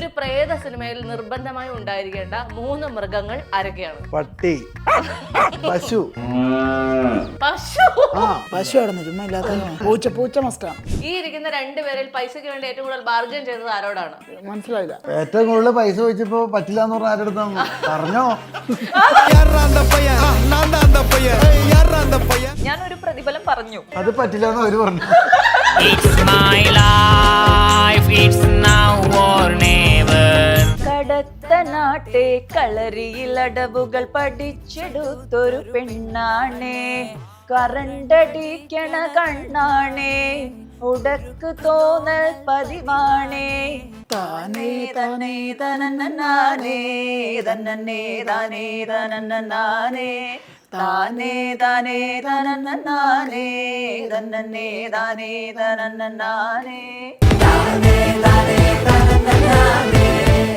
ഒരു പ്രേത സിനിമയിൽ നിർബന്ധമായി ഉണ്ടായിരിക്കേണ്ട 3 മൃഗങ്ങൾ ആരൊക്കെയാണ്? പട്ടി, പശു. പശു ആയിരുന്നു, ചുമ്മാ ഇല്ലാത്ത പൂച്ച മസ്റ്റാണ്. ഈ ഇരിക്കുന്ന 2 പേരിൽ പൈസക്ക് വേണ്ടി ഏറ്റവും കൂടുതൽ ബാർഗൻ ചെയ്തത് ആരോടാണ്? മനസ്സിലായില്ല. ഏറ്റവും കൂടുതൽ പൈസ ചോദിച്ചപ്പോ പറ്റില്ല എന്ന് പറഞ്ഞ ആരെടുത്താന്ന് പറഞ്ഞോ? ഞാനൊരു പ്രതിഫലം പറഞ്ഞു. അത് പറ്റില്ല എന്ന് അവര് പറഞ്ഞു. കടത്തനാട്ടെ കളരിയിലടവുകൾ പഠിച്ചെടുത്തൊരു പെണ്ണാണേ, കറണ്ടടിക്കണ കണ്ണാണേ, ഉടക്ക് തോന്നൽ പതിവാണേ. താനേ തനേ തനന്നാനേ തന്നേ താനേ തനന്നാനേ, താനേ താനേ തനന്നാനേ തന്നേ താനേ തനന്നാനേ, താനേ താനേ തനന്നാനേ.